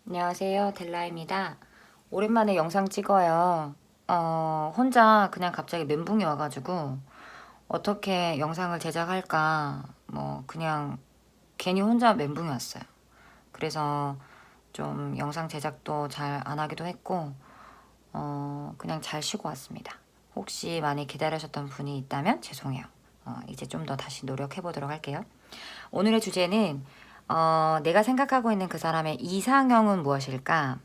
안녕하세요, 델라입니다. 오랜만에 영상 찍어요. 혼자 그냥 갑자기 멘붕이 와가지고 어떻게 영상을 제작할까 그냥 괜히 혼자 멘붕이 왔어요. 그래서 좀 영상 제작도 잘 안 하기도 했고 그냥 잘 쉬고 왔습니다. 혹시 많이 기다리셨던 분이 있다면 죄송해요. 이제 좀 더 다시 노력해 보도록 할게요. 오늘의 주제는 내가 생각하고 있는 그 사람의 이상형은 무엇일까?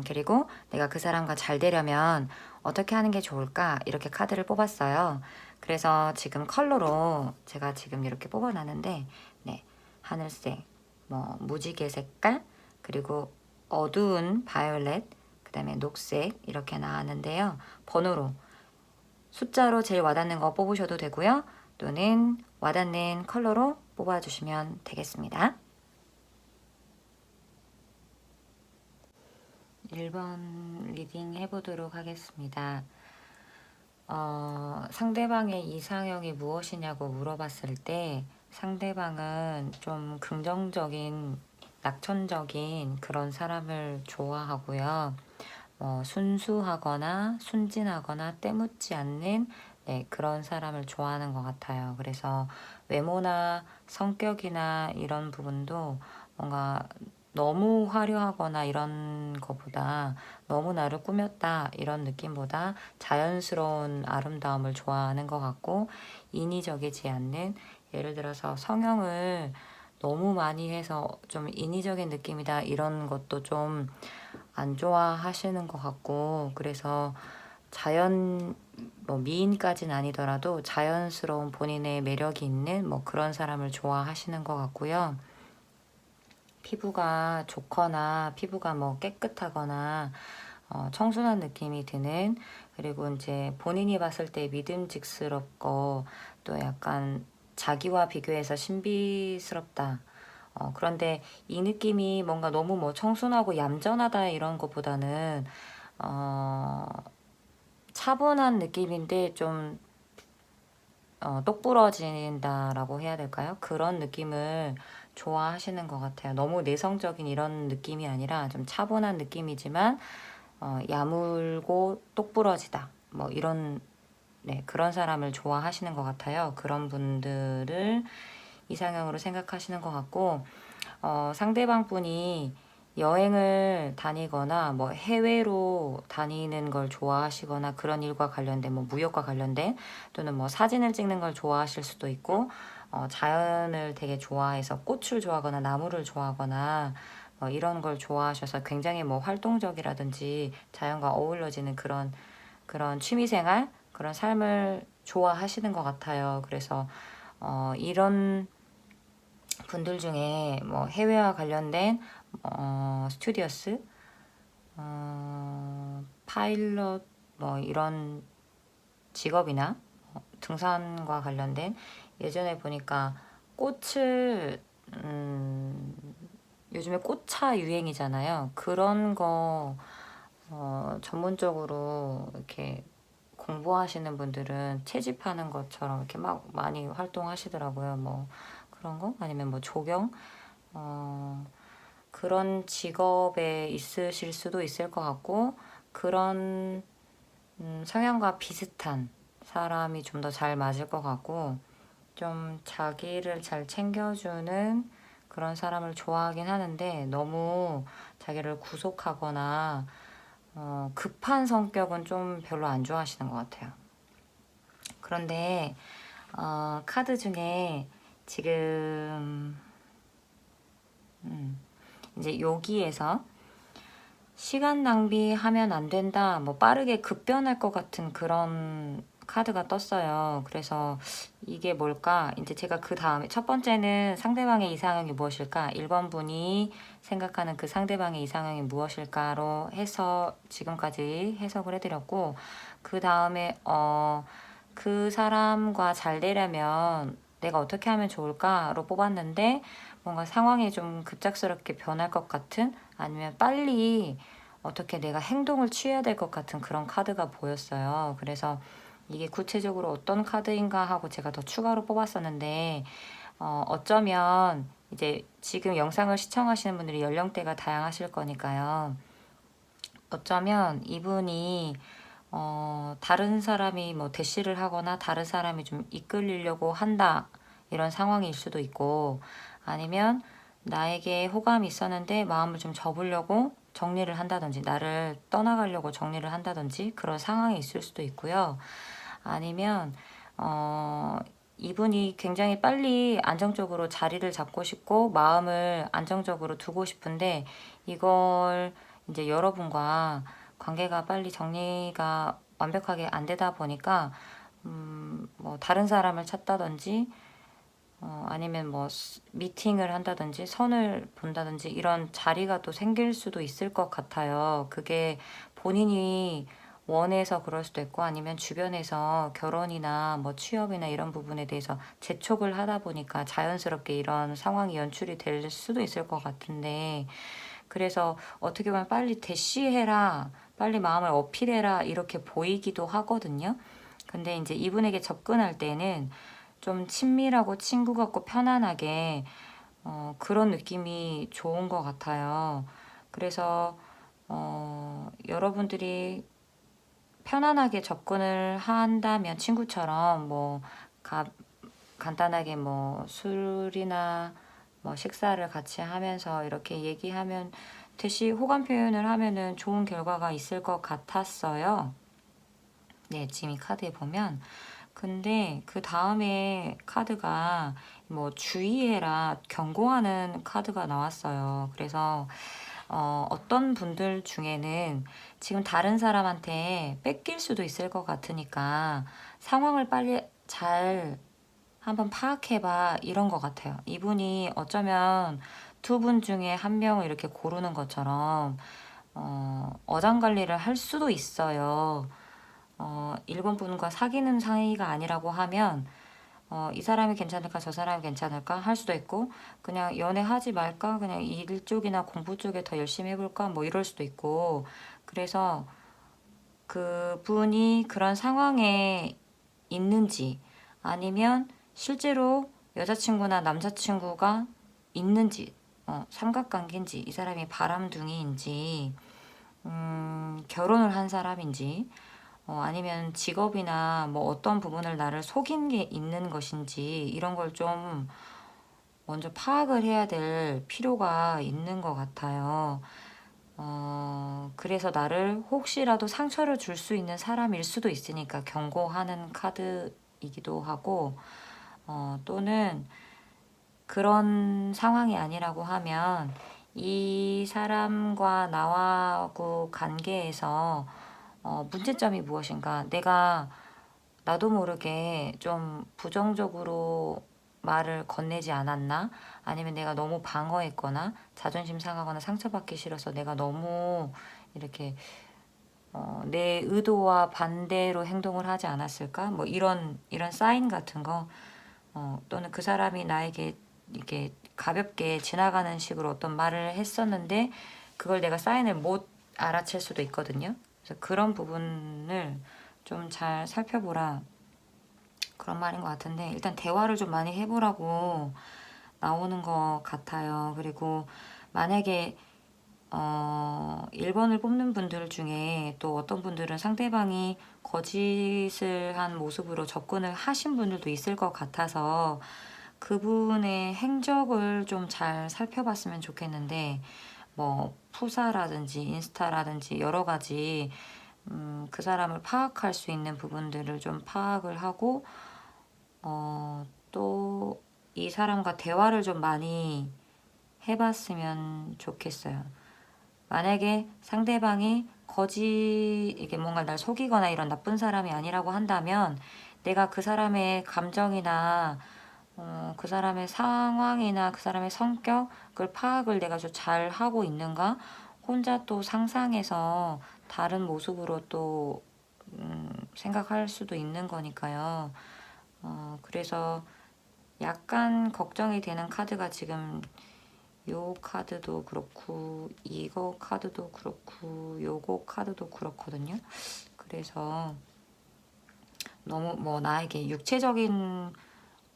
그리고 내가 그 사람과 잘 되려면 어떻게 하는 게 좋을까? 이렇게 카드를 뽑았어요. 그래서 지금 컬러로 제가 지금 이렇게 뽑아놨는데, 네, 하늘색, 무지개 색깔, 그리고 어두운 바이올렛, 그 다음에 녹색 이렇게 나왔는데요. 번호로 숫자로 제일 와닿는 거 뽑으셔도 되고요. 또는 와닿는 컬러로 뽑아주시면 되겠습니다. 1번 리딩 해보도록 하겠습니다. 상대방의 이상형이 무엇이냐고 물어봤을 때 상대방은 좀 긍정적인, 낙천적인 그런 사람을 좋아하고요. 순수하거나 순진하거나 때묻지 않는 그런 사람을 좋아하는 것 같아요. 그래서 외모나 성격이나 이런 부분도 뭔가 너무 화려하거나 이런 것보다 너무 나를 꾸몄다 이런 느낌보다 자연스러운 아름다움을 좋아하는 것 같고, 인위적이지 않는, 예를 들어서 성형을 너무 많이 해서 좀 인위적인 느낌이다 이런 것도 좀 안 좋아하시는 것 같고, 그래서 자연, 미인까지는 아니더라도 자연스러운 본인의 매력이 있는 그런 사람을 좋아하시는 것 같고요. 피부가 좋거나 피부가 깨끗하거나 청순한 느낌이 드는, 그리고 이제 본인이 봤을 때 믿음직스럽고 또 약간 자기와 비교해서 신비스럽다. 그런데 이 느낌이 뭔가 너무 청순하고 얌전하다 이런 것보다는 차분한 느낌인데 좀 똑부러진다라고 해야 될까요? 그런 느낌을 좋아하시는 것 같아요. 너무 내성적인 이런 느낌이 아니라 좀 차분한 느낌이지만 야물고 똑부러지다. 이런 그런 사람을 좋아하시는 것 같아요. 그런 분들을 이상형으로 생각하시는 것 같고, 상대방 분이 여행을 다니거나 해외로 다니는 걸 좋아하시거나 그런 일과 관련된 무역과 관련된, 또는 사진을 찍는 걸 좋아하실 수도 있고, 자연을 되게 좋아해서 꽃을 좋아하거나 나무를 좋아하거나 이런 걸 좋아하셔서 굉장히 활동적이라든지 자연과 어우러지는 그런 취미생활, 그런 삶을 좋아하시는 것 같아요. 그래서 이런 분들 중에 해외와 관련된 스튜디오스, 파일럿 이런 직업이나 등산과 관련된, 예전에 보니까 꽃을 요즘에 꽃차 유행이잖아요. 그런 거 전문적으로 이렇게 공부하시는 분들은 채집하는 것처럼 이렇게 막 많이 활동하시더라고요. 그런 거 아니면 조경, 그런 직업에 있으실 수도 있을 것 같고, 그런 성향과 비슷한 사람이 좀 더 잘 맞을 것 같고, 좀 자기를 잘 챙겨주는 그런 사람을 좋아하긴 하는데, 너무 자기를 구속하거나 급한 성격은 좀 별로 안 좋아하시는 것 같아요. 그런데 카드 중에 지금 이제 여기에서 시간 낭비하면 안 된다, 빠르게 급변할 것 같은 그런 카드가 떴어요. 그래서 이게 뭘까? 이제 제가 그 다음에 첫 번째는 상대방의 이상형이 무엇일까? 1번 분이 생각하는 그 상대방의 이상형이 무엇일까로 해서 지금까지 해석을 해드렸고, 그 다음에 그 사람과 잘 되려면 내가 어떻게 하면 좋을까로 뽑았는데, 뭔가 상황이 좀 급작스럽게 변할 것 같은, 아니면 빨리 어떻게 내가 행동을 취해야 될 것 같은 그런 카드가 보였어요. 그래서 이게 구체적으로 어떤 카드인가 하고 제가 더 추가로 뽑았었는데, 어쩌면 이제 지금 영상을 시청하시는 분들이 연령대가 다양하실 거니까요. 어쩌면 이분이 다른 사람이 뭐 대시를 하거나 다른 사람이 좀 이끌리려고 한다 이런 상황일 수도 있고, 아니면 나에게 호감이 있었는데 마음을 좀 접으려고 정리를 한다든지 나를 떠나가려고 정리를 한다든지 그런 상황이 있을 수도 있고요. 아니면 이분이 굉장히 빨리 안정적으로 자리를 잡고 싶고 마음을 안정적으로 두고 싶은데, 이걸 이제 여러분과 관계가 빨리 정리가 완벽하게 안 되다 보니까 뭐 다른 사람을 찾다든지 아니면 뭐 미팅을 한다든지 선을 본다든지 이런 자리가 또 생길 수도 있을 것 같아요. 그게 본인이 원해서 그럴 수도 있고, 아니면 주변에서 결혼이나 뭐 취업이나 이런 부분에 대해서 재촉을 하다 보니까 자연스럽게 이런 상황이 연출이 될 수도 있을 것 같은데, 그래서 어떻게 보면 빨리 대시해라, 빨리 마음을 어필해라 이렇게 보이기도 하거든요. 근데 이제 이분에게 접근할 때는 좀 친밀하고 친구 같고 편안하게 그런 느낌이 좋은 것 같아요. 그래서 여러분들이 편안하게 접근을 한다면 친구처럼 뭐 간단하게 뭐 술이나 뭐 식사를 같이 하면서 이렇게 얘기하면 대시 호감 표현을 하면은 좋은 결과가 있을 것 같았어요. 네, 지금 이 카드에 보면. 근데 그 다음에 카드가 뭐 주의해라, 경고하는 카드가 나왔어요. 그래서 어떤 분들 중에는 지금 다른 사람한테 뺏길 수도 있을 것 같으니까 상황을 빨리 잘 한번 파악해봐 이런 것 같아요. 이분이 어쩌면 두 분 중에 한 명을 이렇게 고르는 것처럼 어장관리를 할 수도 있어요. 일본 분과 사귀는 사이가 아니라고 하면 이 사람이 괜찮을까 저 사람이 괜찮을까 할 수도 있고, 그냥 연애하지 말까 그냥 일 쪽이나 공부 쪽에 더 열심히 해볼까 뭐 이럴 수도 있고. 그래서 그분이 그런 상황에 있는지, 아니면 실제로 여자친구나 남자친구가 있는지, 삼각관계인지, 이 사람이 바람둥이인지, 결혼을 한 사람인지, 아니면 직업이나 뭐 어떤 부분을 나를 속인 게 있는 것인지 이런 걸 좀 먼저 파악을 해야 될 필요가 있는 것 같아요. 그래서 나를 혹시라도 상처를 줄 수 있는 사람일 수도 있으니까 경고하는 카드이기도 하고, 또는 그런 상황이 아니라고 하면 이 사람과 나하고 관계에서 문제점이 무엇인가, 내가 나도 모르게 좀 부정적으로 말을 건네지 않았나, 아니면 내가 너무 방어했거나 자존심 상하거나 상처받기 싫어서 내가 너무 이렇게 내 의도와 반대로 행동을 하지 않았을까, 뭐 이런 사인 같은 거, 또는 그 사람이 나에게 이렇게 가볍게 지나가는 식으로 어떤 말을 했었는데 그걸 내가 사인을 못 알아챌 수도 있거든요. 그래서 그런 부분을 좀 잘 살펴보라 그런 말인 것 같은데, 일단 대화를 좀 많이 해보라고 나오는 것 같아요. 그리고 만약에 1번을 뽑는 분들 중에 또 어떤 분들은 상대방이 거짓을 한 모습으로 접근을 하신 분들도 있을 것 같아서 그분의 행적을 좀 잘 살펴봤으면 좋겠는데, 뭐 푸사라든지 인스타라든지 여러 가지 그 사람을 파악할 수 있는 부분들을 좀 파악을 하고, 또 이 사람과 대화를 좀 많이 해봤으면 좋겠어요. 만약에 상대방이 이게 뭔가 날 속이거나 이런 나쁜 사람이 아니라고 한다면, 내가 그 사람의 감정이나 그 사람의 상황이나 그 사람의 성격을 파악을 내가 좀 잘 하고 있는가, 혼자 또 상상해서 다른 모습으로 또 생각할 수도 있는 거니까요. 그래서 약간 걱정이 되는 카드가 지금 요 카드도 그렇고 이거 카드도 그렇고 요거 카드도 그렇거든요. 그래서 너무 뭐 나에게 육체적인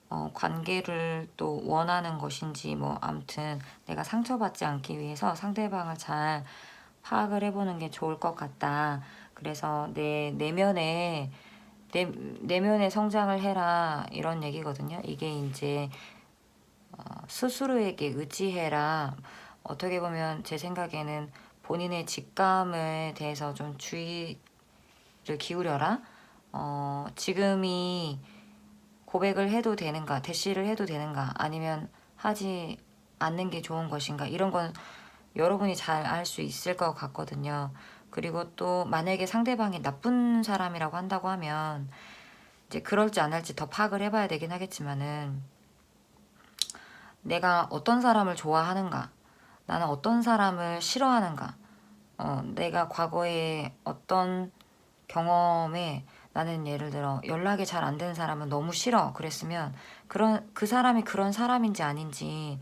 관계를 또 원하는 것인지 뭐 아무튼 내가 상처받지 않기 위해서 상대방을 잘 파악을 해보는 게 좋을 것 같다. 그래서 내 내면의 성장을 해라 이런 얘기거든요. 이게 이제 스스로에게 의지해라. 어떻게 보면 제 생각에는 본인의 직감에 대해서 좀 주의를 기울여라. 지금이 고백을 해도 되는가, 대시를 해도 되는가, 아니면 하지 않는 게 좋은 것인가, 이런 건 여러분이 잘 알 수 있을 것 같거든요. 그리고 또 만약에 상대방이 나쁜 사람이라고 한다고 하면 이제 그럴지 안 할지 더 파악을 해봐야 되긴 하겠지만은, 내가 어떤 사람을 좋아하는가, 나는 어떤 사람을 싫어하는가, 내가 과거에 어떤 경험에 나는 예를 들어 연락이 잘 안 되는 사람은 너무 싫어 그랬으면 그 사람이 그런 사람인지 아닌지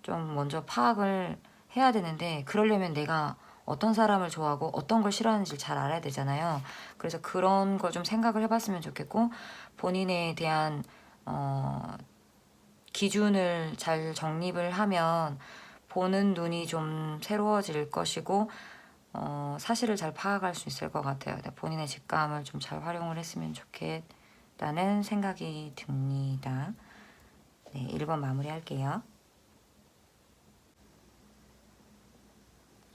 좀 먼저 파악을 해야 되는데, 그러려면 내가 어떤 사람을 좋아하고 어떤 걸 싫어하는지 잘 알아야 되잖아요. 그래서 그런 걸 좀 생각을 해봤으면 좋겠고, 본인에 대한 기준을 잘 정립을 하면 보는 눈이 좀 새로워질 것이고, 사실을 잘 파악할 수 있을 것 같아요. 본인의 직감을 좀 잘 활용을 했으면 좋겠다는 생각이 듭니다. 네, 1번 마무리할게요.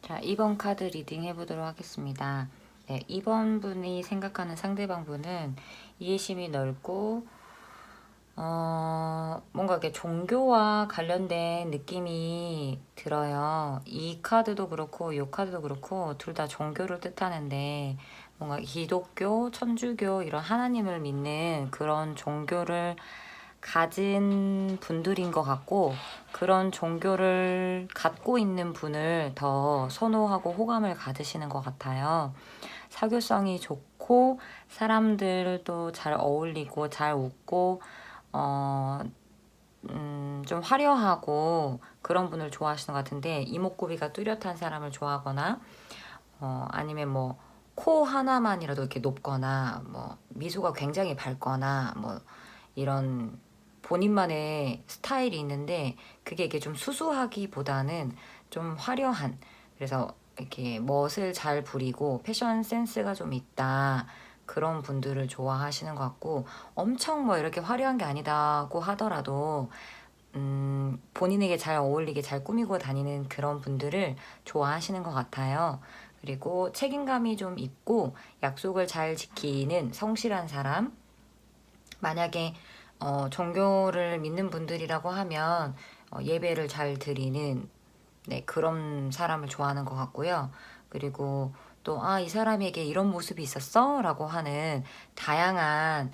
자, 2번 카드 리딩 해보도록 하겠습니다. 네, 2번 분이 생각하는 상대방 분은 이해심이 넓고 뭔가 이렇게 종교와 관련된 느낌이 들어요. 이 카드도 그렇고 이 카드도 그렇고 둘 다 종교를 뜻하는데, 뭔가 기독교, 천주교 이런 하나님을 믿는 그런 종교를 가진 분들인 것 같고, 그런 종교를 갖고 있는 분을 더 선호하고 호감을 가지시는 것 같아요. 사교성이 좋고 사람들도 잘 어울리고 잘 웃고 좀 화려하고 그런 분을 좋아하시는 것 같은데, 이목구비가 뚜렷한 사람을 좋아하거나 아니면 뭐 코 하나만이라도 이렇게 높거나 뭐 미소가 굉장히 밝거나 뭐 이런 본인만의 스타일이 있는데, 그게 이게 좀 수수하기보다는 좀 화려한, 그래서 이렇게 멋을 잘 부리고 패션 센스가 좀 있다, 그런 분들을 좋아하시는 것 같고, 엄청 뭐 이렇게 화려한 게 아니다고 하더라도 본인에게 잘 어울리게 잘 꾸미고 다니는 그런 분들을 좋아하시는 것 같아요. 그리고 책임감이 좀 있고 약속을 잘 지키는 성실한 사람. 만약에 종교를 믿는 분들이라고 하면 예배를 잘 드리는, 네, 그런 사람을 좋아하는 것 같고요. 그리고 또 이 사람에게 이런 모습이 있었어? 라고 하는 다양한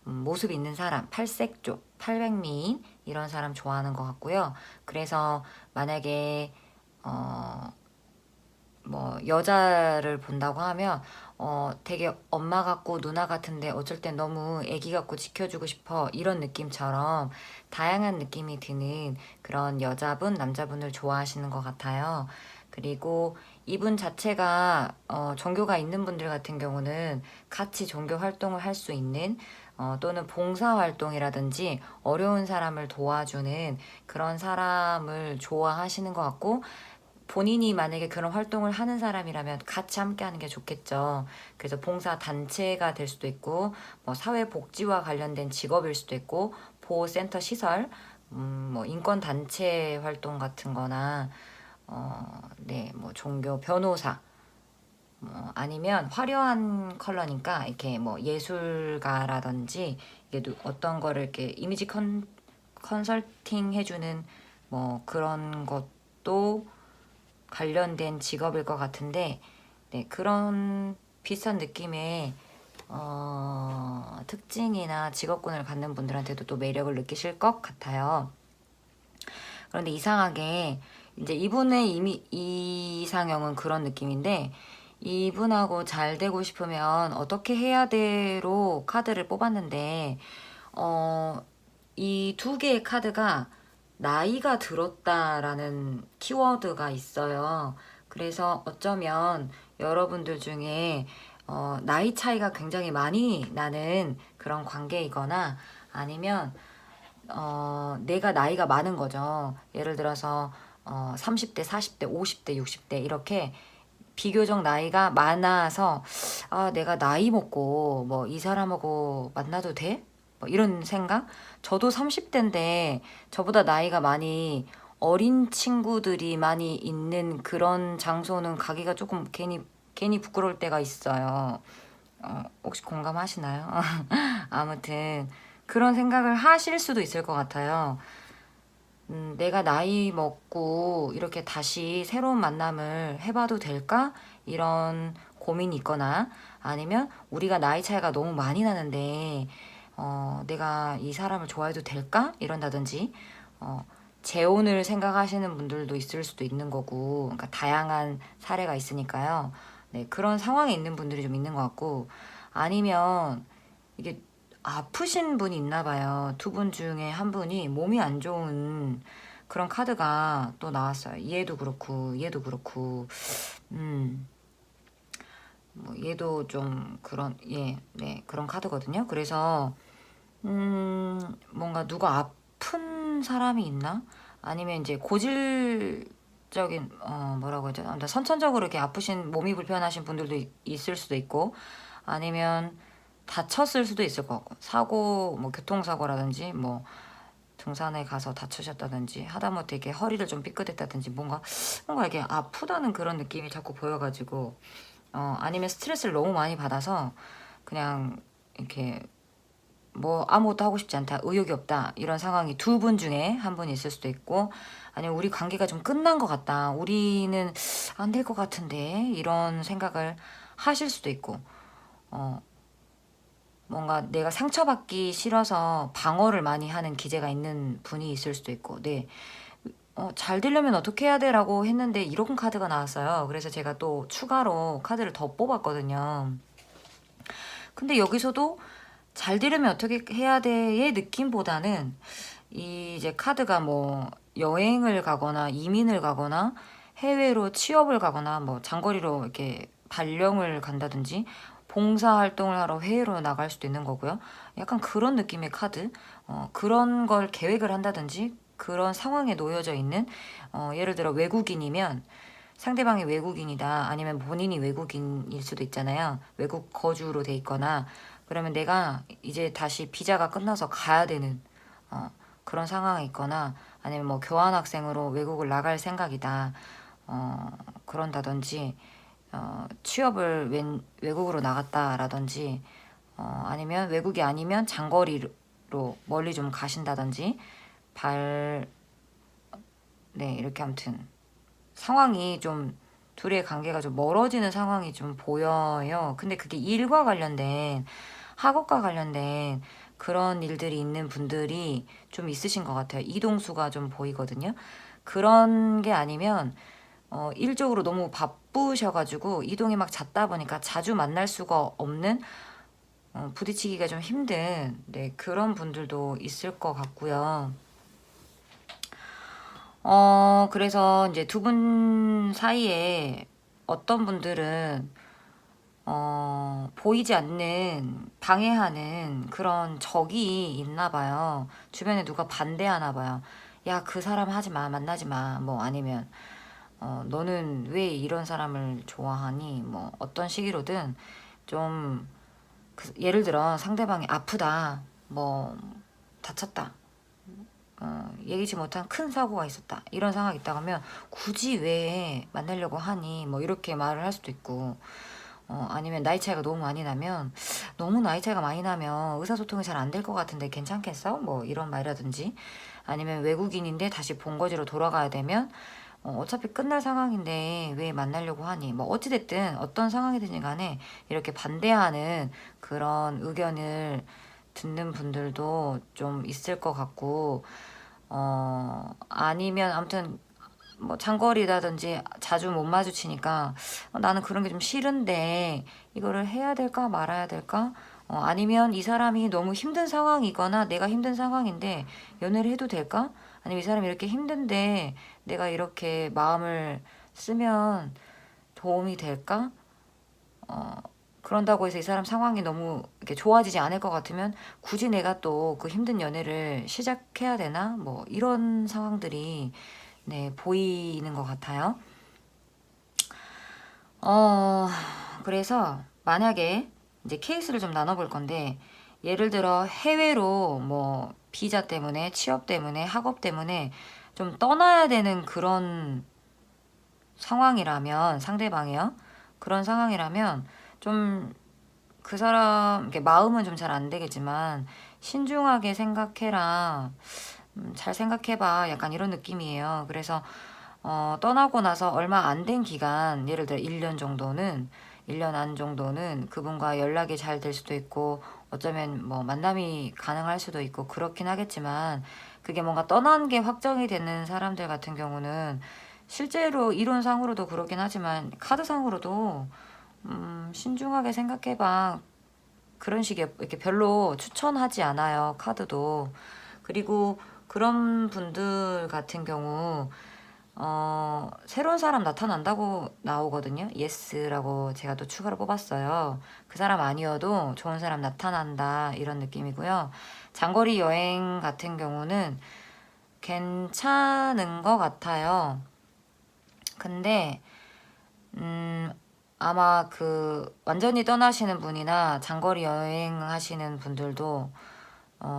모습이 있는 사람, 팔색조, 팔백미인 이런 사람 좋아하는 것 같고요. 그래서 만약에 뭐 여자를 본다고 하면 되게 엄마 같고 누나 같은데 어쩔 땐 너무 애기 같고 지켜주고 싶어, 이런 느낌처럼 다양한 느낌이 드는 그런 여자분, 남자분을 좋아하시는 것 같아요. 그리고 이분 자체가 종교가 있는 분들 같은 경우는 같이 종교 활동을 할 수 있는, 또는 봉사 활동이라든지 어려운 사람을 도와주는 그런 사람을 좋아하시는 것 같고, 본인이 만약에 그런 활동을 하는 사람이라면 같이 함께 하는 게 좋겠죠. 그래서 봉사 단체가 될 수도 있고, 뭐 사회복지와 관련된 직업일 수도 있고, 보호센터 시설, 뭐 인권 단체 활동 같은 거나, 네, 뭐 종교 변호사, 아니면 화려한 컬러니까 이렇게 뭐 예술가라든지, 이게 어떤 거를 이렇게 이미지 컨설팅 해주는 뭐 그런 것도 관련된 직업일 것 같은데, 네, 그런 비슷한 느낌의 특징이나 직업군을 갖는 분들한테도 또 매력을 느끼실 것 같아요. 그런데 이상하게 이제 이분의 이상형은 그런 느낌인데, 이분하고 잘 되고 싶으면 어떻게 해야 돼로 카드를 뽑았는데, 이 두 개의 카드가 나이가 들었다라는 키워드가 있어요. 그래서 어쩌면 여러분들 중에 나이 차이가 굉장히 많이 나는 그런 관계이거나, 아니면 내가 나이가 많은 거죠. 예를 들어서 30대, 40대, 50대, 60대 이렇게 비교적 나이가 많아서 내가 나이 먹고 뭐 이 사람하고 만나도 돼? 뭐 이런 생각? 저도 30대인데 저보다 나이가 많이 어린 친구들이 많이 있는 그런 장소는 가기가 조금 괜히 부끄러울 때가 있어요. 혹시 공감하시나요? 아무튼 그런 생각을 하실 수도 있을 것 같아요. 내가 나이 먹고 이렇게 다시 새로운 만남을 해봐도 될까? 이런 고민이 있거나 아니면 우리가 나이 차이가 너무 많이 나는데 내가 이 사람을 좋아해도 될까? 이런다든지 어, 재혼을 생각하시는 분들도 있을 수도 있는 거고 그러니까 다양한 사례가 있으니까요. 네, 그런 상황에 있는 분들이 좀 있는 것 같고 아니면 이게 아프신 분이 있나 봐요. 두 분 중에 한 분이 몸이 안 좋은 그런 카드가 또 나왔어요. 얘도 그렇고 얘도 그렇고 뭐 얘도 좀 그런 네 그런 카드거든요. 그래서 뭔가 누가 아픈 사람이 있나? 아니면 이제 고질적인 뭐라고 해야 되나? 아무튼 선천적으로 이렇게 아프신 몸이 불편하신 분들도 있을 수도 있고 아니면 다쳤을 수도 있을 것 같고 사고 뭐 교통사고라든지 뭐 등산에 가서 다치셨다든지 하다못해 이렇게 허리를 좀 삐끗했다든지 뭔가 이게 아프다는 그런 느낌이 자꾸 보여가지고 아니면 스트레스를 너무 많이 받아서 그냥 이렇게 뭐 아무것도 하고 싶지 않다, 의욕이 없다 이런 상황이 두 분 중에 한 분 있을 수도 있고 아니면 우리 관계가 좀 끝난 것 같다, 우리는 안 될 것 같은데 이런 생각을 하실 수도 있고 뭔가 내가 상처받기 싫어서 방어를 많이 하는 기제가 있는 분이 있을 수도 있고 네. 잘 되려면 어떻게 해야 돼? 라고 했는데 이런 카드가 나왔어요. 그래서 제가 또 추가로 카드를 더 뽑았거든요. 근데 여기서도 잘 되려면 어떻게 해야 돼의 느낌보다는 이제 카드가 뭐 여행을 가거나 이민을 가거나 해외로 취업을 가거나 뭐 장거리로 이렇게 발령을 간다든지 봉사활동을 하러 해외로 나갈 수도 있는 거고요. 약간 그런 느낌의 카드. 그런 걸 계획을 한다든지 그런 상황에 놓여져 있는 예를 들어 외국인이면 상대방이 외국인이다 아니면 본인이 외국인일 수도 있잖아요. 외국 거주로 돼 있거나 그러면 내가 이제 다시 비자가 끝나서 가야 되는 그런 상황에 있거나 아니면 뭐 교환학생으로 외국을 나갈 생각이다 그런다든지 취업을 외국으로 나갔다라든지 아니면 외국이 아니면 장거리로 멀리 좀 가신다든지 네 이렇게 아무튼 상황이 좀 둘의 관계가 좀 멀어지는 상황이 좀 보여요. 근데 그게 일과 관련된 학업과 관련된 그런 일들이 있는 분들이 좀 있으신 것 같아요. 이동수가 좀 보이거든요. 그런 게 아니면 일적으로 너무 바쁘셔가지고 이동이 막 잦다 보니까 자주 만날 수가 없는 부딪히기가 좀 힘든 네, 그런 분들도 있을 것 같고요. 그래서 이제 두 분 사이에 어떤 분들은 보이지 않는 방해하는 그런 적이 있나 봐요. 주변에 누가 반대하나 봐요. 야, 그 사람 하지 마, 만나지 마. 뭐 아니면 너는 왜 이런 사람을 좋아하니? 뭐 어떤 시기로든 좀 예를 들어 상대방이 아프다, 뭐 다쳤다. 예기치 못한 큰 사고가 있었다 이런 상황이 있다고 하면 굳이 왜 만나려고 하니 뭐 이렇게 말을 할 수도 있고 아니면 나이 차이가 너무 많이 나면 너무 나이 차이가 많이 나면 의사소통이 잘 안 될 것 같은데 괜찮겠어? 뭐 이런 말이라든지 아니면 외국인인데 다시 본거지로 돌아가야 되면 어차피 끝날 상황인데 왜 만나려고 하니 뭐 어찌됐든 어떤 상황이든지 간에 이렇게 반대하는 그런 의견을 듣는 분들도 좀 있을 것 같고 아니면 아무튼 뭐 장거리라든지 자주 못 마주치니까 나는 그런 게 좀 싫은데 이거를 해야 될까 말아야 될까? 아니면 이 사람이 너무 힘든 상황이거나 내가 힘든 상황인데 연애를 해도 될까? 아니면 이 사람이 이렇게 힘든데 내가 이렇게 마음을 쓰면 도움이 될까? 그런다고 해서 이 사람 상황이 너무 이렇게 좋아지지 않을 것 같으면 굳이 내가 또 그 힘든 연애를 시작해야 되나? 뭐 이런 상황들이 네, 보이는 것 같아요. 그래서 만약에 이제 케이스를 좀 나눠볼 건데, 예를 들어 해외로 뭐 비자 때문에, 취업 때문에, 학업 때문에 좀 떠나야 되는 그런 상황이라면, 상대방이요. 그런 상황이라면 좀 그 사람 이렇게 마음은 좀 잘 안 되겠지만 신중하게 생각해라. 잘 생각해봐. 약간 이런 느낌이에요. 그래서 떠나고 나서 얼마 안 된 기간, 예를 들어 1년 정도는, 1년 안 정도는 그분과 연락이 잘 될 수도 있고, 어쩌면 뭐 만남이 가능할 수도 있고, 그렇긴 하겠지만, 그게 뭔가 떠난 게 확정이 되는 사람들 같은 경우는, 실제로 이론상으로도 그렇긴 하지만, 카드상으로도, 신중하게 생각해봐. 그런 식의, 이렇게 별로 추천하지 않아요, 카드도. 그리고 그런 분들 같은 경우, 새로운 사람 나타난다고 나오거든요. 예스라고 제가 또 추가로 뽑았어요. 그 사람 아니어도 좋은 사람 나타난다, 이런 느낌이고요. 장거리 여행 같은 경우는 괜찮은 것 같아요. 근데 아마 그 완전히 떠나시는 분이나 장거리 여행하시는 분들도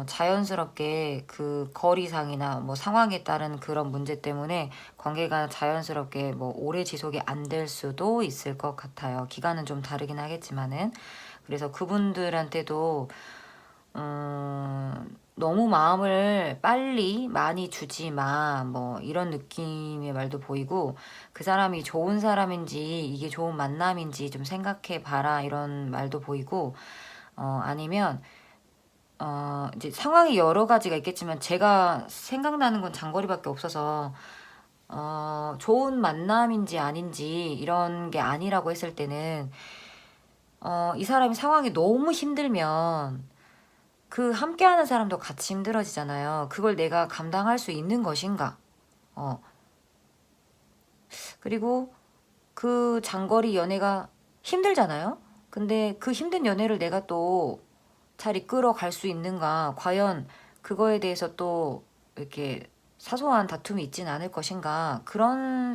자연스럽게 그 거리상이나 뭐 상황에 따른 그런 문제 때문에 관계가 자연스럽게 뭐 오래 지속이 안 될 수도 있을 것 같아요. 기간은 좀 다르긴 하겠지만은. 그래서 그분들한테도 너무 마음을 빨리 많이 주지 마. 뭐 이런 느낌의 말도 보이고, 그 사람이 좋은 사람인지 이게 좋은 만남인지 좀 생각해 봐라, 이런 말도 보이고, 아니면 이제 상황이 여러 가지가 있겠지만 제가 생각나는 건 장거리밖에 없어서 좋은 만남인지 아닌지 이런 게 아니라고 했을 때는 이 사람이 상황이 너무 힘들면 그 함께하는 사람도 같이 힘들어지잖아요. 그걸 내가 감당할 수 있는 것인가? 어, 그리고 그 장거리 연애가 힘들잖아요. 근데 그 힘든 연애를 내가 또 잘 이끌어 갈 수 있는가? 과연 그거에 대해서 또 이렇게 사소한 다툼이 있진 않을 것인가? 그런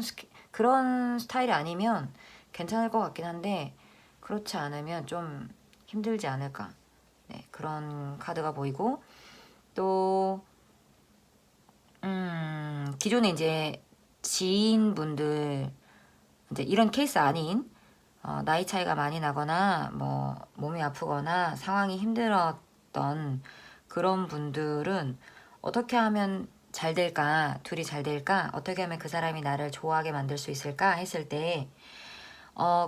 스타일이 아니면 괜찮을 것 같긴 한데, 그렇지 않으면 좀 힘들지 않을까? 네, 그런 카드가 보이고, 또 기존에 이제 지인분들, 이제 이런 케이스 아닌 나이 차이가 많이 나거나 뭐 몸이 아프거나 상황이 힘들었던 그런 분들은 어떻게 하면 잘 될까? 둘이 잘 될까? 어떻게 하면 그 사람이 나를 좋아하게 만들 수 있을까? 했을 때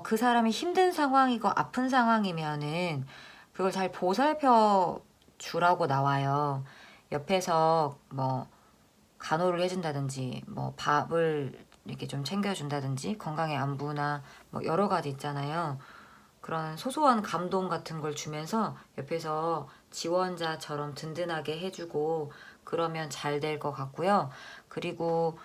그 사람이 힘든 상황이고 아픈 상황이면은 그걸 잘 보살펴 주라고 나와요. 옆에서 뭐 간호를 해준다든지, 뭐 밥을 이렇게 좀 챙겨준다든지, 건강의 안부나 뭐 여러 가지 있잖아요. 그런 소소한 감동 같은 걸 주면서 옆에서 지원자처럼 든든하게 해주고 그러면 잘 될 것 같고요. 그리고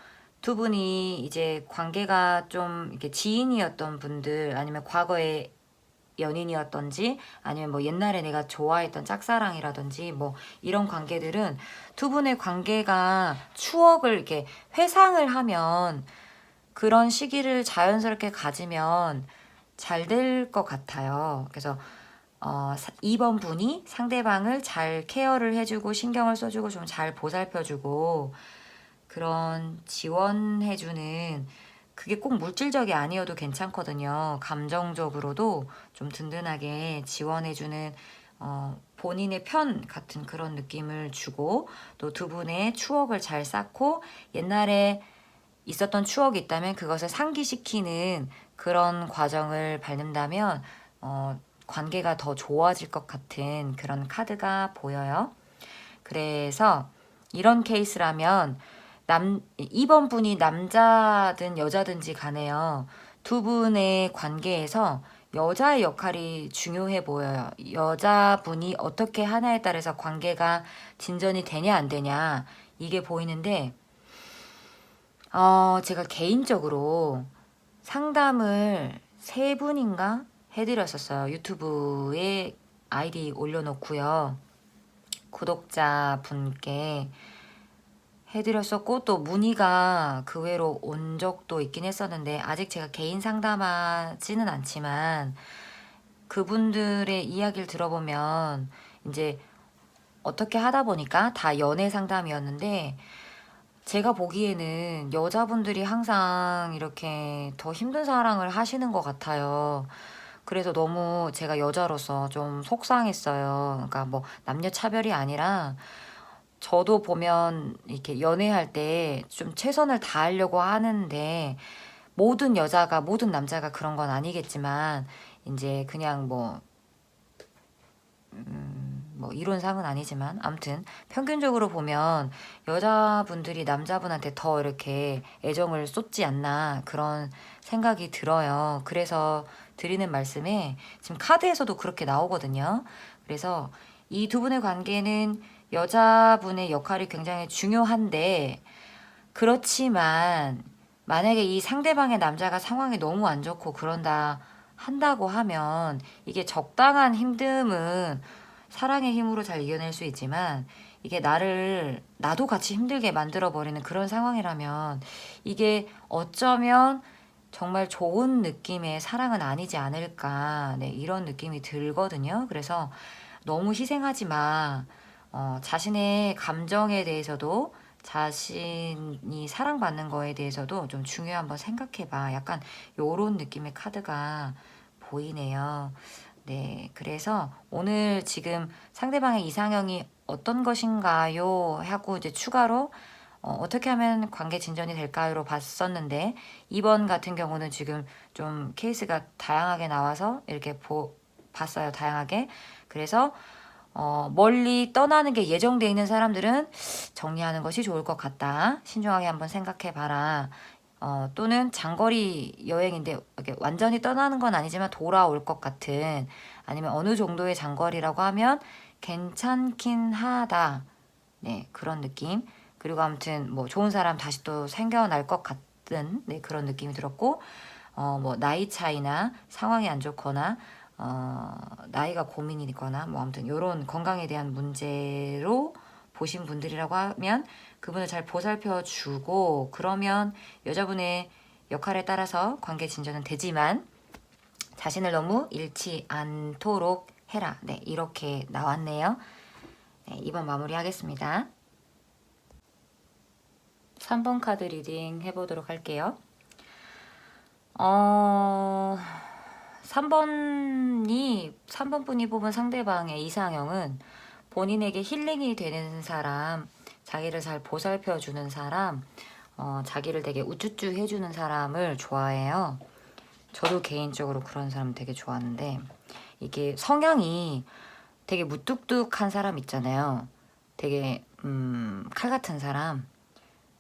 두 분이 이제 관계가 좀 이렇게 지인이었던 분들, 아니면 과거에 연인이었던지, 아니면 뭐 옛날에 내가 좋아했던 짝사랑이라든지 뭐 이런 관계들은 두 분의 관계가 추억을 이렇게 회상을 하면, 그런 시기를 자연스럽게 가지면 잘 될 것 같아요. 그래서 2번 분이 상대방을 잘 케어를 해주고 신경을 써주고 좀 잘 보살펴주고 그런 지원해주는, 그게 꼭 물질적이 아니어도 괜찮거든요. 감정적으로도 좀 든든하게 지원해주는 본인의 편 같은 그런 느낌을 주고, 또 두 분의 추억을 잘 쌓고 옛날에 있었던 추억이 있다면 그것을 상기시키는 그런 과정을 밟는다면 관계가 더 좋아질 것 같은 그런 카드가 보여요. 그래서 이런 케이스라면 2번 분이 남자든 여자든지 간에요. 두 분의 관계에서 여자의 역할이 중요해 보여요. 여자분이 어떻게 하냐에 따라서 관계가 진전이 되냐 안 되냐, 이게 보이는데, 제가 개인적으로 상담을 세 분인가 해드렸었어요. 유튜브에 아이디 올려놓고요. 구독자분께 해드렸었고 또 문의가 그 외로 온 적도 있긴 했었는데 아직 제가 개인 상담하지는 않지만 그분들의 이야기를 들어보면 이제 어떻게 하다 보니까 다 연애 상담이었는데 제가 보기에는 여자분들이 항상 이렇게 더 힘든 사랑을 하시는 것 같아요. 그래서 너무 제가 여자로서 좀 속상했어요. 그러니까 뭐 남녀 차별이 아니라 저도 보면 이렇게 연애할 때 좀 최선을 다하려고 하는데 모든 여자가 모든 남자가 그런 건 아니겠지만 이제 그냥 뭐 이론상은 아니지만 아무튼 평균적으로 보면 여자분들이 남자분한테 더 이렇게 애정을 쏟지 않나 그런 생각이 들어요. 그래서 드리는 말씀에 지금 카드에서도 그렇게 나오거든요. 그래서 이 두 분의 관계는 여자분의 역할이 굉장히 중요한데 그렇지만 만약에 이 상대방의 남자가 상황이 너무 안 좋고 그런다 한다고 하면 이게 적당한 힘듦은 사랑의 힘으로 잘 이겨낼 수 있지만 이게 나도 같이 힘들게 만들어버리는 그런 상황이라면 이게 어쩌면 정말 좋은 느낌의 사랑은 아니지 않을까. 네, 이런 느낌이 들거든요. 그래서 너무 희생하지 마. 자신의 감정에 대해서도 자신이 사랑받는 거에 대해서도 좀 중요한 한번 생각해봐. 약간 요런 느낌의 카드가 보이네요. 네, 그래서 오늘 지금 상대방의 이상형이 어떤 것인가요? 하고 이제 추가로 어떻게 하면 관계 진전이 될까요?로 봤었는데 2번 같은 경우는 지금 좀 케이스가 다양하게 나와서 이렇게 봤어요. 다양하게. 그래서 멀리 떠나는 게 예정돼 있는 사람들은 정리하는 것이 좋을 것 같다. 신중하게 한번 생각해 봐라. 또는 장거리 여행인데 이렇게 완전히 떠나는 건 아니지만 돌아올 것 같은 아니면 어느 정도의 장거리라고 하면 괜찮긴 하다. 네, 그런 느낌. 그리고 아무튼 뭐 좋은 사람 다시 또 생겨날 것 같은 네, 그런 느낌이 들었고 뭐 나이 차이나 상황이 안 좋거나 나이가 고민이거나 뭐 아무튼 이런 건강에 대한 문제로 보신 분들이라고 하면 그분을 잘 보살펴 주고 그러면 여자분의 역할에 따라서 관계 진전은 되지만 자신을 너무 잃지 않도록 해라. 네, 이렇게 나왔네요. 네, 2번 마무리하겠습니다. 3번 카드 리딩 해보도록 할게요. 3번 분이 뽑은 상대방의 이상형은 본인에게 힐링이 되는 사람, 자기를 잘 보살펴주는 사람, 자기를 되게 우쭈쭈 해주는 사람을 좋아해요. 저도 개인적으로 그런 사람 되게 좋아하는데 이게 성향이 되게 무뚝뚝한 사람 있잖아요. 되게 칼 같은 사람.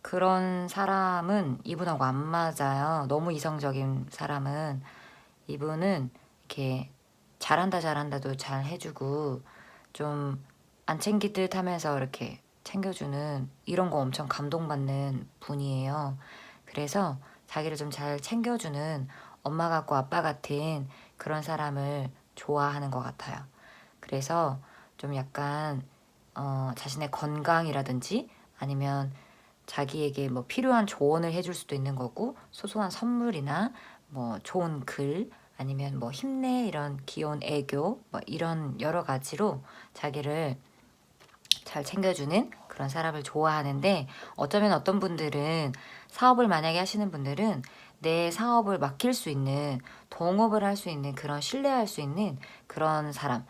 그런 사람은 이분하고 안 맞아요. 너무 이성적인 사람은 이분은 이렇게 잘한다도 잘 해주고 좀 안 챙기듯 하면서 이렇게 챙겨주는 이런 거 엄청 감동받는 분이에요. 그래서 자기를 좀 잘 챙겨주는 엄마 같고 아빠 같은 그런 사람을 좋아하는 것 같아요. 그래서 좀 약간 자신의 건강이라든지 아니면 자기에게 뭐 필요한 조언을 해줄 수도 있는 거고 소소한 선물이나 뭐 좋은 글 아니면 뭐 힘내 이런 귀여운 애교 뭐 이런 여러 가지로 자기를 잘 챙겨주는 그런 사람을 좋아하는데 어쩌면 어떤 분들은 사업을 만약에 하시는 분들은 내 사업을 맡길 수 있는 동업을 할 수 있는 그런 신뢰할 수 있는 그런 사람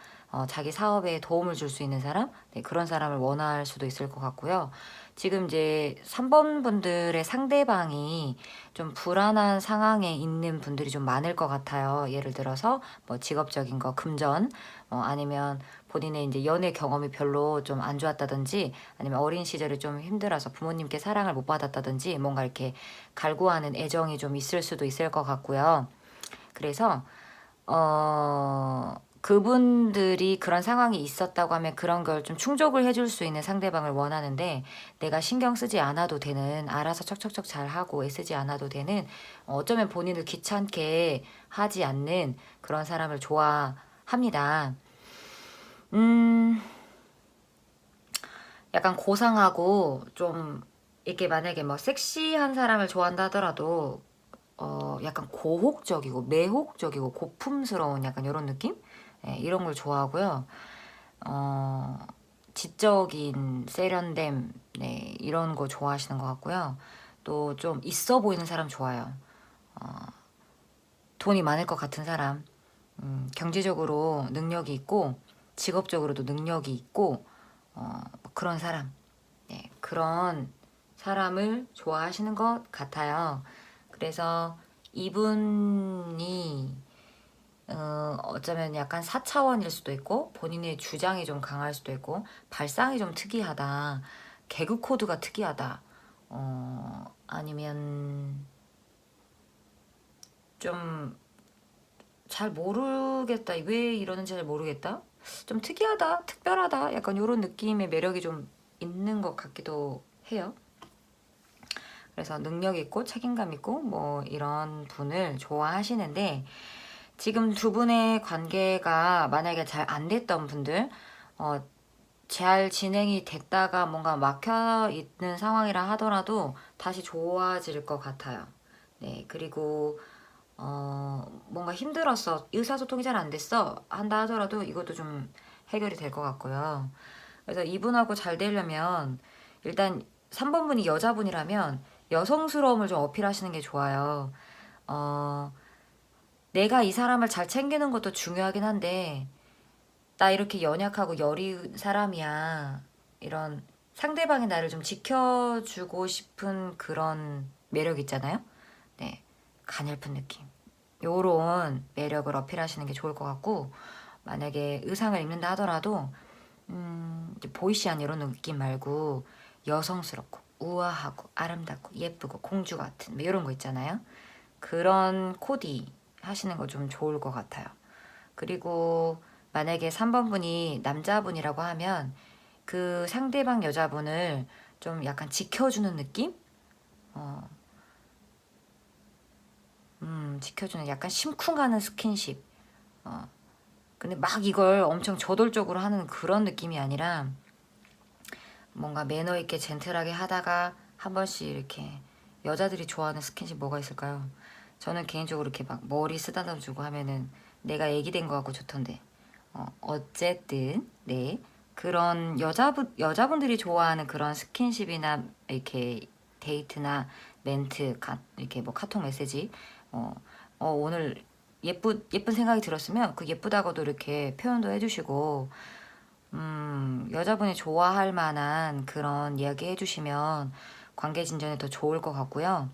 자기 사업에 도움을 줄 수 있는 사람 네, 그런 사람을 원할 수도 있을 것 같고요. 지금 이제 3번 분들의 상대방이 좀 불안한 상황에 있는 분들이 좀 많을 것 같아요. 예를 들어서 뭐 직업적인 거 금전 아니면 본인의 이제 연애 경험이 별로 좀 안 좋았다든지 아니면 어린 시절에 좀 힘들어서 부모님께 사랑을 못 받았다든지 뭔가 이렇게 갈구하는 애정이 좀 있을 수도 있을 것 같고요. 그래서 그분들이 그런 상황이 있었다고 하면 그런 걸 좀 충족을 해줄 수 있는 상대방을 원하는데, 내가 신경 쓰지 않아도 되는, 알아서 척척척 잘하고 애쓰지 않아도 되는, 어쩌면 본인을 귀찮게 하지 않는 그런 사람을 좋아합니다. 약간 고상하고 좀 이렇게 만약에 뭐 섹시한 사람을 좋아한다 하더라도 약간 고혹적이고 매혹적이고 고풍스러운 약간 이런 느낌? 예, 이런 걸 좋아하고요. 지적인 세련됨, 네, 이런 거 좋아하시는 것 같고요. 또 좀 있어 보이는 사람 좋아요. 돈이 많을 것 같은 사람, 경제적으로 능력이 있고 직업적으로도 능력이 있고 그런 사람, 네, 그런 사람을 좋아하시는 것 같아요. 그래서 이분이 어쩌면 약간 4차원일 수도 있고 본인의 주장이 좀 강할 수도 있고 발상이 좀 특이하다, 개그 코드가 특이하다, 아니면 좀 잘 모르겠다, 왜 이러는지 잘 모르겠다, 좀 특이하다, 특별하다, 약간 이런 느낌의 매력이 좀 있는 것 같기도 해요. 그래서 능력 있고 책임감 있고 뭐 이런 분을 좋아하시는데, 지금 두 분의 관계가 만약에 잘 안 됐던 분들, 잘 진행이 됐다가 뭔가 막혀 있는 상황이라 하더라도 다시 좋아질 것 같아요. 네, 그리고 뭔가 힘들었어, 의사소통이 잘 안 됐어 한다 하더라도 이것도 좀 해결이 될 것 같고요. 그래서 이분하고 잘 되려면 일단 3번 분이 여자분이라면 여성스러움을 좀 어필하시는 게 좋아요. 내가 이 사람을 잘 챙기는 것도 중요하긴 한데 나 이렇게 연약하고 여린 사람이야, 이런 상대방이 나를 좀 지켜주고 싶은 그런 매력 있잖아요. 네, 가냘픈 느낌, 요런 매력을 어필하시는 게 좋을 것 같고, 만약에 의상을 입는다 하더라도 보이시한 이런 느낌 말고 여성스럽고 우아하고 아름답고 예쁘고 공주 같은 뭐 이런 거 있잖아요. 그런 코디 하시는 거 좀 좋을 것 같아요. 그리고 만약에 3번 분이 남자분이라고 하면 그 상대방 여자분을 좀 약간 지켜주는 느낌? 지켜주는 약간 심쿵하는 스킨십. 근데 막 이걸 엄청 저돌적으로 하는 그런 느낌이 아니라 뭔가 매너 있게 젠틀하게 하다가 한 번씩 이렇게, 여자들이 좋아하는 스킨십 뭐가 있을까요? 저는 개인적으로 이렇게 막 머리 쓰다듬어 주고 하면은 내가 애기 된 거 같고 좋던데. 어쨌든 네, 그런 여자분들이 좋아하는 그런 스킨십이나 이렇게 데이트나 멘트, 이렇게 뭐 카톡 메시지, 오늘 예쁜 생각이 들었으면 그 예쁘다고도 이렇게 표현도 해주시고, 여자분이 좋아할 만한 그런 이야기 해주시면 관계 진전에 더 좋을 것 같고요.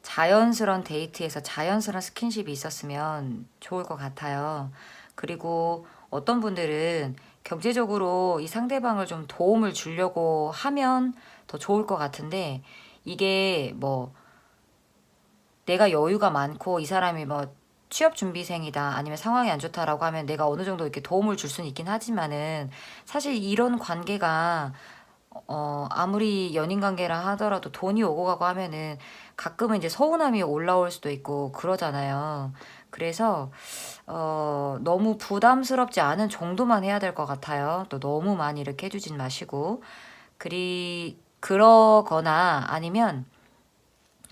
자연스러운 데이트에서 자연스러운 스킨십이 있었으면 좋을 것 같아요. 그리고 어떤 분들은 경제적으로 이 상대방을 좀 도움을 주려고 하면 더 좋을 것 같은데, 이게 뭐 내가 여유가 많고 이 사람이 뭐 취업 준비생이다 아니면 상황이 안 좋다라고 하면 내가 어느 정도 이렇게 도움을 줄 수는 있긴 하지만은, 사실 이런 관계가 아무리 연인 관계라 하더라도 돈이 오고 가고 하면은 가끔은 이제 서운함이 올라올 수도 있고 그러잖아요. 그래서 너무 부담스럽지 않은 정도만 해야 될 것 같아요. 또 너무 많이 이렇게 해주진 마시고, 그러거나 아니면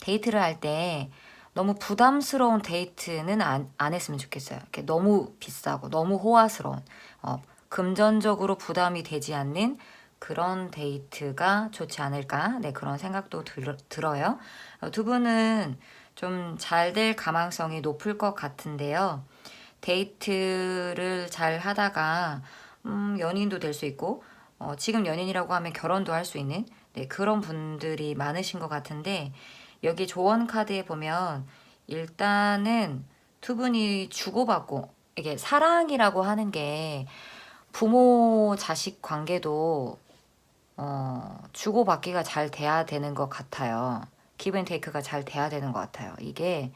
데이트를 할 때 너무 부담스러운 데이트는 안 했으면 좋겠어요. 이렇게 너무 비싸고 너무 호화스러운, 금전적으로 부담이 되지 않는 그런 데이트가 좋지 않을까, 네, 그런 생각도 들어요. 두 분은 좀 잘 될 가망성이 높을 것 같은데요. 데이트를 잘 하다가 연인도 될 수 있고, 지금 연인이라고 하면 결혼도 할 수 있는, 네, 그런 분들이 많으신 것 같은데, 여기 조언 카드에 보면 일단은 두 분이 주고받고, 이게 사랑이라고 하는 게 부모 자식 관계도 주고받기가 잘 돼야 되는 것 같아요. 기브앤테이크가 잘 돼야 되는 것 같아요. 이게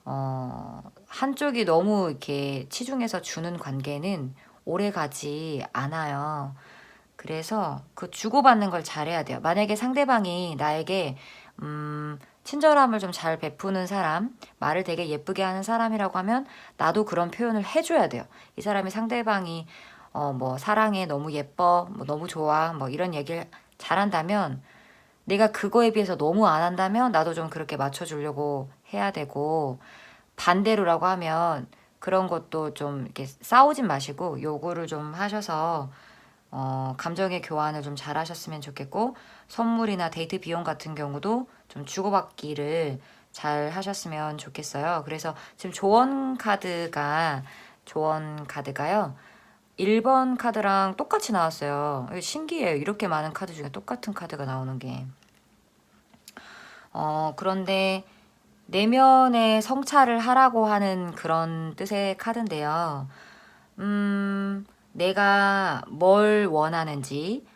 한쪽이 너무 이렇게 치중해서 주는 관계는 오래 가지 않아요. 그래서 그 주고받는 걸 잘해야 돼요. 만약에 상대방이 나에게 친절함을 좀 잘 베푸는 사람, 말을 되게 예쁘게 하는 사람이라고 하면 나도 그런 표현을 해줘야 돼요. 이 사람이 상대방이 뭐 사랑해, 너무 예뻐, 뭐 너무 좋아, 뭐 이런 얘기를 잘한다면 내가 그거에 비해서 너무 안 한다면 나도 좀 그렇게 맞춰주려고 해야 되고, 반대로라고 하면 그런 것도 좀 이렇게 싸우진 마시고 요구를 좀 하셔서 감정의 교환을 좀 잘 하셨으면 좋겠고, 선물이나 데이트 비용 같은 경우도 좀 주고받기를 잘 하셨으면 좋겠어요. 그래서 지금 조언 카드가요. 1번 카드랑 똑같이 나왔어요. 신기해요. 이렇게 많은 카드 중에 똑같은 카드가 나오는 게. 그런데 내면의 성찰을 하라고 하는 그런 뜻의 카드인데요. 내가 뭘 원하는지,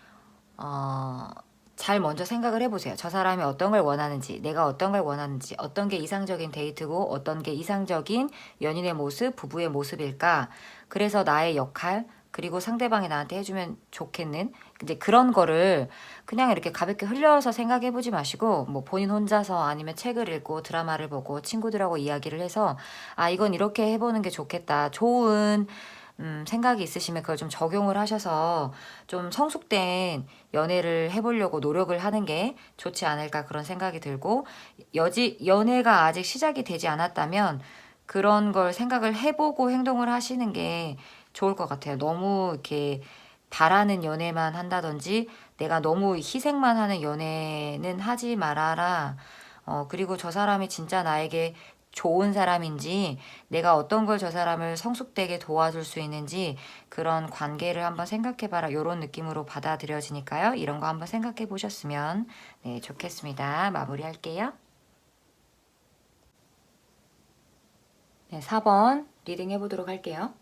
잘 먼저 생각을 해보세요. 저 사람이 어떤 걸 원하는지, 내가 어떤 걸 원하는지, 어떤 게 이상적인 데이트고, 어떤 게 이상적인 연인의 모습, 부부의 모습일까. 그래서 나의 역할, 그리고 상대방이 나한테 해주면 좋겠는 이제 그런 거를 그냥 이렇게 가볍게 흘려서 생각해보지 마시고, 뭐 본인 혼자서 아니면 책을 읽고 드라마를 보고 친구들하고 이야기를 해서 아, 이건 이렇게 해보는 게 좋겠다. 좋은 생각이 있으시면 그걸 좀 적용을 하셔서 좀 성숙된 연애를 해보려고 노력을 하는 게 좋지 않을까 그런 생각이 들고, 연애가 아직 시작이 되지 않았다면 그런 걸 생각을 해보고 행동을 하시는 게 좋을 것 같아요. 너무 이렇게 바라는 연애만 한다든지 내가 너무 희생만 하는 연애는 하지 말아라. 그리고 저 사람이 진짜 나에게 좋은 사람인지, 내가 어떤 걸 저 사람을 성숙되게 도와줄 수 있는지 그런 관계를 한번 생각해봐라. 이런 느낌으로 받아들여지니까요. 이런 거 한번 생각해 보셨으면 네, 좋겠습니다. 마무리할게요. 네, 4번 리딩 해보도록 할게요.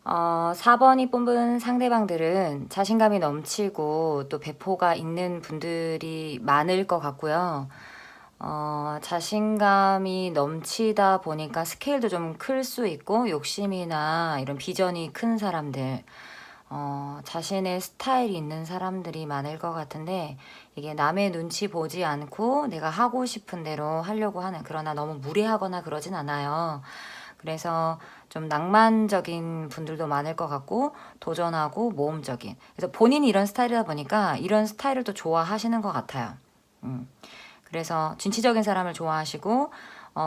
4번이 뽑은 상대방들은 자신감이 넘치고 또 배포가 있는 분들이 많을 것 같고요. 자신감이 넘치다 보니까 스케일도 좀 클 수 있고 욕심이나 이런 비전이 큰 사람들, 자신의 스타일이 있는 사람들이 많을 것 같은데, 이게 남의 눈치 보지 않고 내가 하고 싶은 대로 하려고 하는, 그러나 너무 무례하거나 그러진 않아요. 그래서 좀 낭만적인 분들도 많을 것 같고 도전하고 모험적인, 그래서 본인이 이런 스타일이다 보니까 이런 스타일을 또 좋아하시는 것 같아요. 그래서 진취적인 사람을 좋아하시고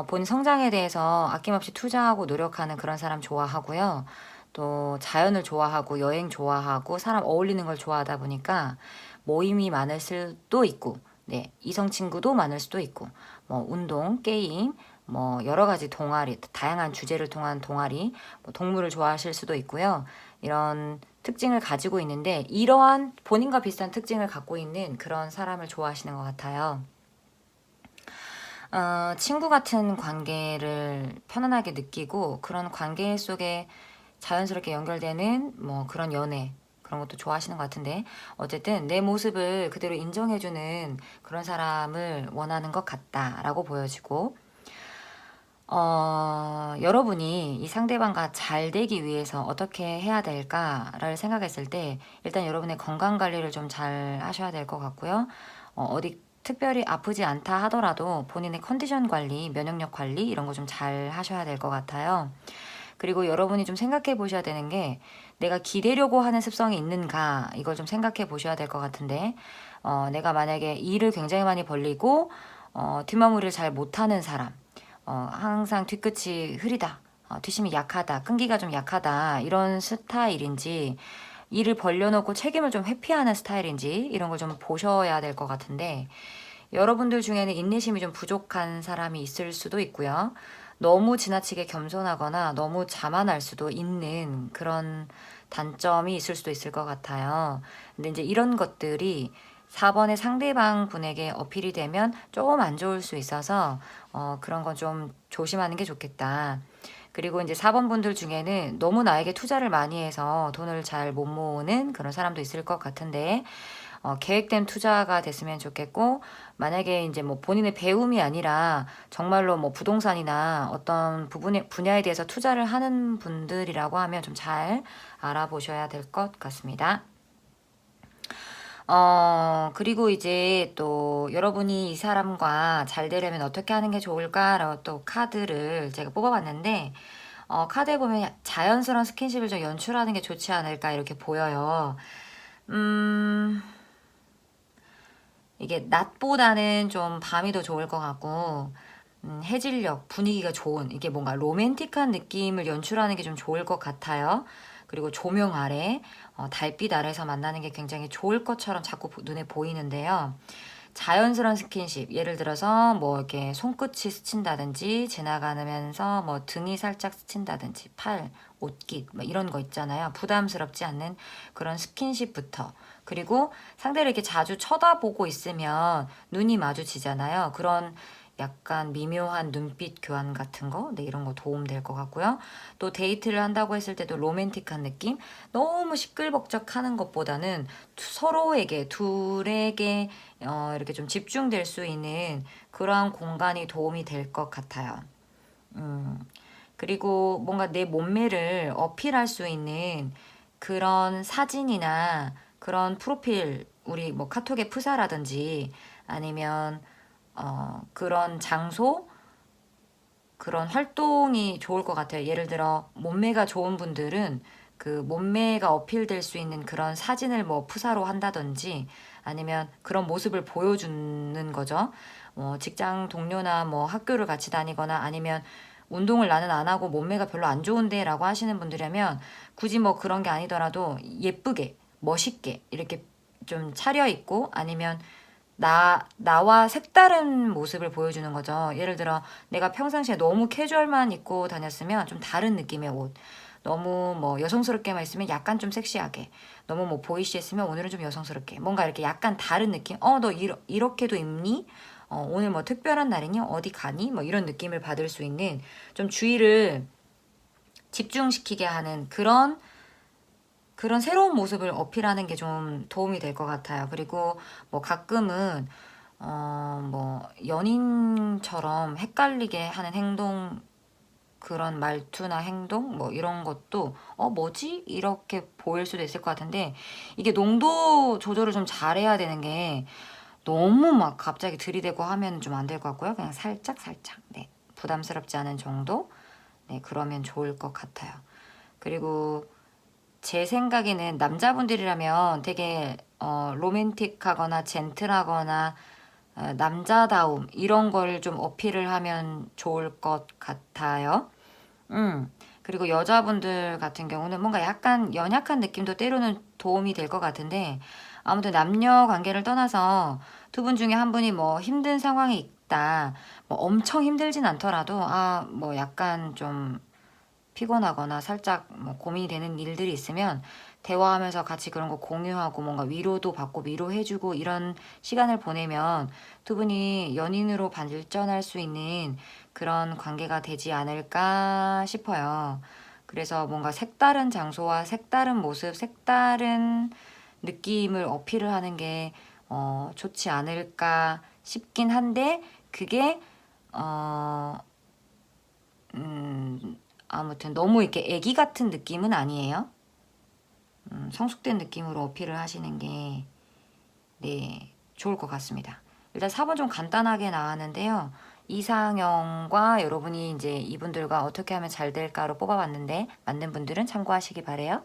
본인 성장에 대해서 아낌없이 투자하고 노력하는 그런 사람 좋아하고요. 또 자연을 좋아하고 여행 좋아하고 사람 어울리는 걸 좋아하다 보니까 모임이 많을 수도 있고, 네, 이성 친구도 많을 수도 있고, 뭐 운동, 게임, 뭐 여러 가지 동아리, 다양한 주제를 통한 동아리, 뭐 동물을 좋아하실 수도 있고요. 이런 특징을 가지고 있는데 이러한 본인과 비슷한 특징을 갖고 있는 그런 사람을 좋아하시는 것 같아요. 친구 같은 관계를 편안하게 느끼고 그런 관계 속에 자연스럽게 연결되는 뭐 그런 연애, 그런 것도 좋아하시는 것 같은데, 어쨌든 내 모습을 그대로 인정해주는 그런 사람을 원하는 것 같다라고 보여지고, 여러분이 이 상대방과 잘 되기 위해서 어떻게 해야 될까를 생각했을 때 일단 여러분의 건강 관리를 좀 잘 하셔야 될 것 같고요. 어디 특별히 아프지 않다 하더라도 본인의 컨디션 관리, 면역력 관리 이런 거 좀 잘 하셔야 될 것 같아요. 그리고 여러분이 좀 생각해 보셔야 되는 게, 내가 기대려고 하는 습성이 있는가 이걸 좀 생각해 보셔야 될 것 같은데, 내가 만약에 일을 굉장히 많이 벌리고 뒷마무리를 잘 못하는 사람, 항상 뒤끝이 흐리다, 뒷심이 약하다, 끈기가 좀 약하다 이런 스타일인지, 일을 벌려놓고 책임을 좀 회피하는 스타일인지 이런 걸 좀 보셔야 될 것 같은데, 여러분들 중에는 인내심이 좀 부족한 사람이 있을 수도 있고요. 너무 지나치게 겸손하거나 너무 자만할 수도 있는 그런 단점이 있을 수도 있을 것 같아요. 근데 이제 이런 것들이 4번의 상대방 분에게 어필이 되면 조금 안 좋을 수 있어서 그런 건 좀 조심하는 게 좋겠다. 그리고 이제 4번 분들 중에는 너무 나에게 투자를 많이 해서 돈을 잘 못 모으는 그런 사람도 있을 것 같은데, 계획된 투자가 됐으면 좋겠고, 만약에 이제 뭐 본인의 배움이 아니라 정말로 뭐 부동산이나 어떤 분야에 대해서 투자를 하는 분들이라고 하면 좀 잘 알아보셔야 될 것 같습니다. 그리고 이제 또 여러분이 이 사람과 잘 되려면 어떻게 하는 게 좋을까라고 또 카드를 제가 뽑아봤는데, 카드에 보면 자연스러운 스킨십을 좀 연출하는 게 좋지 않을까 이렇게 보여요. 이게 낮보다는 좀 밤이 더 좋을 것 같고, 해질녘 분위기가 좋은, 이게 뭔가 로맨틱한 느낌을 연출하는 게 좀 좋을 것 같아요. 그리고 조명 아래, 달빛 아래서 만나는 게 굉장히 좋을 것처럼 자꾸 눈에 보이는데요. 자연스러운 스킨십, 예를 들어서 뭐 이렇게 손끝이 스친다든지, 지나가면서 뭐 등이 살짝 스친다든지, 팔, 옷깃, 뭐 이런 거 있잖아요. 부담스럽지 않는 그런 스킨십부터. 그리고 상대를 이렇게 자주 쳐다보고 있으면 눈이 마주치잖아요. 그런 약간 미묘한 눈빛 교환 같은 거, 네, 이런 거 도움될 것 같고요. 또 데이트를 한다고 했을 때도 로맨틱한 느낌? 너무 시끌벅적하는 것보다는 서로에게, 둘에게 이렇게 좀 집중될 수 있는 그러한 공간이 도움이 될 것 같아요. 그리고 뭔가 내 몸매를 어필할 수 있는 그런 사진이나 그런 프로필, 우리 뭐 카톡의 프사라든지 아니면 그런 장소, 그런 활동이 좋을 것 같아요. 예를 들어 몸매가 좋은 분들은 그 몸매가 어필될 수 있는 그런 사진을 뭐 프사로 한다든지 아니면 그런 모습을 보여주는 거죠. 직장 동료나 뭐 학교를 같이 다니거나 아니면 운동을 나는 안 하고 몸매가 별로 안 좋은데 라고 하시는 분들이라면 굳이 뭐 그런 게 아니더라도 예쁘게, 멋있게 이렇게 좀 차려입고 아니면 나와 색다른 모습을 보여주는 거죠. 예를 들어 내가 평상시에 너무 캐주얼만 입고 다녔으면 좀 다른 느낌의 옷. 너무 뭐 여성스럽게만 있으면 약간 좀 섹시하게. 너무 뭐 보이시했으면 오늘은 좀 여성스럽게. 뭔가 이렇게 약간 다른 느낌. 너 이렇게도 입니? 오늘 뭐 특별한 날이니? 어디 가니? 뭐 이런 느낌을 받을 수 있는 좀 주의를 집중시키게 하는 그런 새로운 모습을 어필하는 게 좀 도움이 될 것 같아요. 그리고 뭐 가끔은 뭐 연인처럼 헷갈리게 하는 행동, 그런 말투나 행동 뭐 이런 것도 뭐지? 이렇게 보일 수도 있을 것 같은데, 이게 농도 조절을 좀 잘해야 되는 게 너무 막 갑자기 들이대고 하면 좀 안 될 것 같고요. 그냥 살짝 살짝, 네, 부담스럽지 않은 정도, 네, 그러면 좋을 것 같아요. 그리고 제 생각에는 남자분들이라면 되게 로맨틱하거나 젠틀하거나 남자다움 이런 걸 좀 어필을 하면 좋을 것 같아요. 그리고 여자분들 같은 경우는 뭔가 약간 연약한 느낌도 때로는 도움이 될 것 같은데, 아무튼 남녀 관계를 떠나서 두 분 중에 한 분이 뭐 힘든 상황이 있다, 뭐 엄청 힘들진 않더라도 뭐 약간 좀 피곤하거나 살짝 뭐 고민이 되는 일들이 있으면 대화하면서 같이 그런 거 공유하고 뭔가 위로도 받고 위로해주고 이런 시간을 보내면 두 분이 연인으로 발전할 수 있는 그런 관계가 되지 않을까 싶어요. 그래서 뭔가 색다른 장소와 색다른 모습, 색다른 느낌을 어필을 하는 게 좋지 않을까 싶긴 한데, 그게 어, 아무튼 너무 이렇게 애기 같은 느낌은 아니에요. 성숙된 느낌으로 어필을 하시는 게, 네, 좋을 것 같습니다. 일단 4번 좀 간단하게 나왔는데요. 이상형과 여러분이 이제 이분들과 어떻게 하면 잘 될까로 뽑아봤는데, 맞는 분들은 참고하시기 바래요.